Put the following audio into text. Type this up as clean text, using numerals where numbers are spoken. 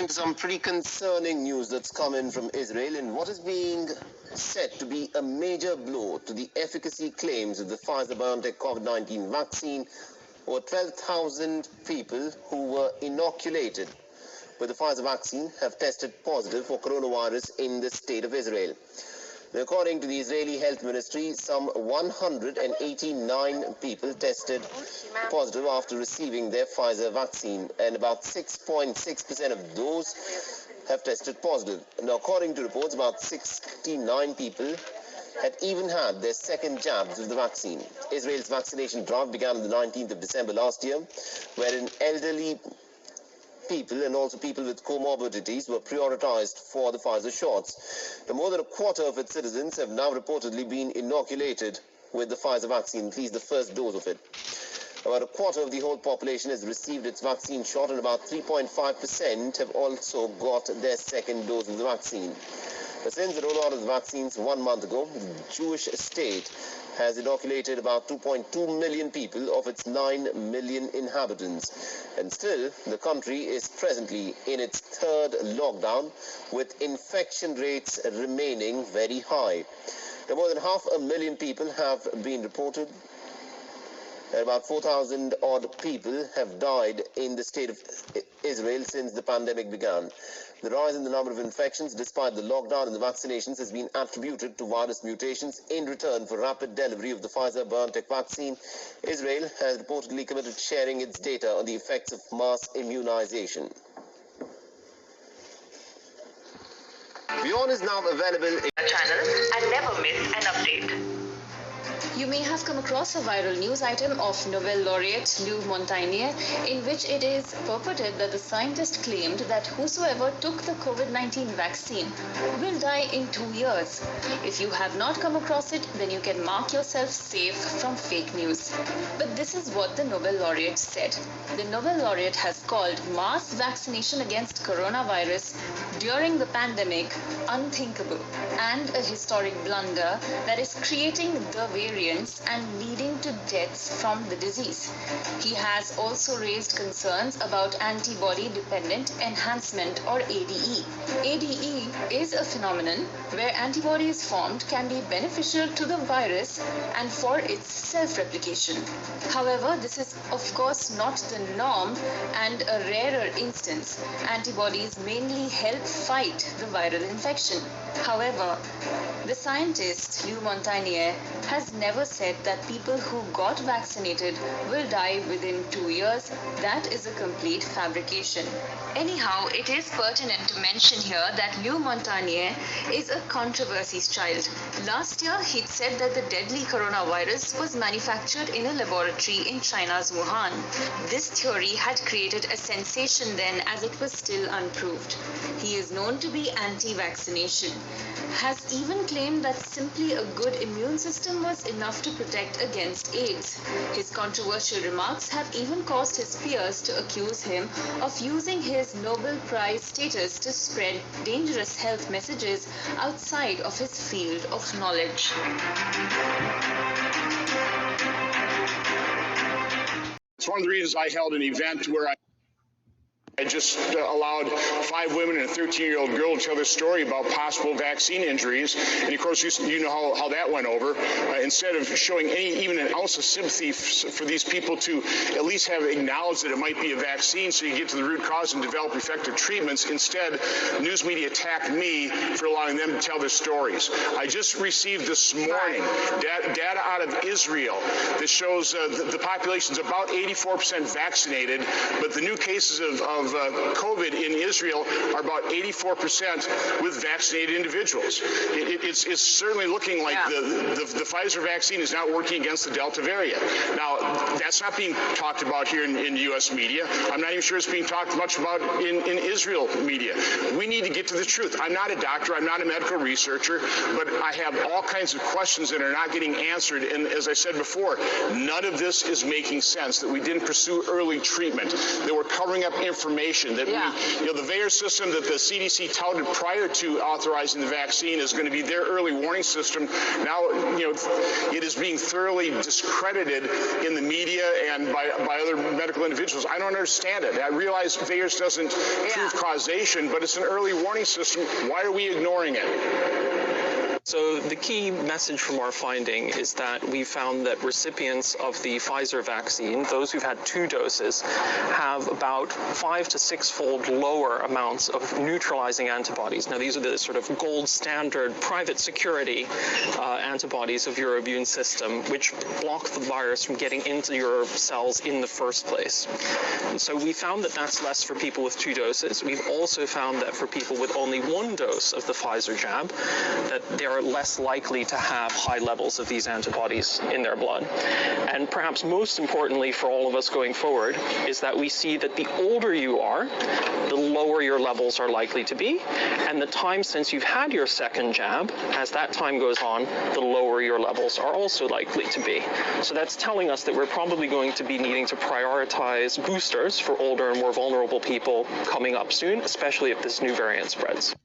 Some pretty concerning news that's come in from Israel in what is being said to be a major blow to the efficacy claims of the Pfizer-BioNTech COVID-19 vaccine. Over 12,000 people who were inoculated with the Pfizer vaccine have tested positive for coronavirus in the state of Israel. According to the Israeli Health Ministry, some 189 people tested positive after receiving their Pfizer vaccine, and about 6.6% of those have tested positive. Now, according to reports, about 69 people had even had their second jabs of the vaccine. Israel's vaccination drive began on the 19th of December last year, wherein elderly people and also people with comorbidities were prioritized for the Pfizer shots. More than a quarter of its citizens have now reportedly been inoculated with the Pfizer vaccine, at least the first dose of it. About a quarter of the whole population has received its vaccine shot, and about 3.5% have also got their second dose of the vaccine. Since the rollout of the vaccines 1 month ago, the Jewish state has inoculated about 2.2 million people of its 9 million inhabitants. And still, the country is presently in its third lockdown, with infection rates remaining very high. More than 500,000 people have been reported, and about 4,000 odd people have died in the state of Israel since the pandemic began. The rise in the number of infections, despite the lockdown and the vaccinations, has been attributed to virus mutations. In return for rapid delivery of the Pfizer-BioNTech vaccine, Israel has reportedly committed to sharing its data on the effects of mass immunization. Beyond is now available in our channel and never miss an update. You may have come across a viral news item of Nobel laureate Lou Montagnier, in which it is purported that the scientist claimed that whosoever took the COVID-19 vaccine will die in 2 years. If you have not come across it, then you can mark yourself safe from fake news. But this is what the Nobel laureate said. The Nobel laureate has called mass vaccination against coronavirus during the pandemic unthinkable and a historic blunder that is creating the variant and leading to deaths from the disease. He has also raised concerns about antibody-dependent enhancement, or ADE. ADE is a phenomenon where antibodies formed can be beneficial to the virus and for its self-replication. However, this is of course not the norm and a rarer instance. Antibodies mainly help fight the viral infection. However, the scientist Lou Montagnier has never said that people who got vaccinated will die within 2 years. That is a complete fabrication. Anyhow, it is pertinent to mention here that Lou Montagnier is a controversy's child. Last year, he'd said that the deadly coronavirus was manufactured in a laboratory in China's Wuhan. This theory had created a sensation then, as it was still unproved. He is known to be anti-vaccination, has even claimed that simply a good immune system was enough to protect against AIDS. His controversial remarks have even caused his peers to accuse him of using his Nobel Prize status to spread dangerous health messages outside of his field of knowledge. It's one of the reasons I held an event where I just allowed 5 women and a 13-year-old girl to tell their story about possible vaccine injuries. And of course, you know how that went over. Instead of showing even an ounce of sympathy for these people to at least have acknowledged that it might be a vaccine so you get to the root cause and develop effective treatments, instead, news media attacked me for allowing them to tell their stories. I just received this morning data out of Israel that shows the population is about 84% vaccinated, but the new cases of COVID in Israel are about 84% with vaccinated individuals. It's certainly looking like the Pfizer vaccine is not working against the Delta variant. Now, that's not being talked about here in U.S. media. I'm not even sure it's being talked much about in Israel media. We need to get to the truth. I'm not a doctor. I'm not a medical researcher, but I have all kinds of questions that are not getting answered. And as I said before, none of this is making sense, that we didn't pursue early treatment, that we're covering up information information that the VAERS system that the CDC touted prior to authorizing the vaccine is going to be their early warning system. Now, it is being thoroughly discredited in the media and by other medical individuals. I don't understand it. I realize VAERS doesn't prove causation, but it's an early warning system. Why are we ignoring it? So the key message from our finding is that we found that recipients of the Pfizer vaccine, those who've had 2 doses, have about 5 to 6-fold lower amounts of neutralizing antibodies. Now, these are the sort of gold standard private security antibodies of your immune system, which block the virus from getting into your cells in the first place. And so we found that that's less for people with 2 doses. We've also found that for people with only 1 dose of the Pfizer jab, that they're less likely to have high levels of these antibodies in their blood. And perhaps most importantly for all of us going forward is that we see that the older you are, the lower your levels are likely to be, and the time since you've had your second jab, as that time goes on, the lower your levels are also likely to be. So that's telling us that we're probably going to be needing to prioritize boosters for older and more vulnerable people coming up soon, especially if this new variant spreads.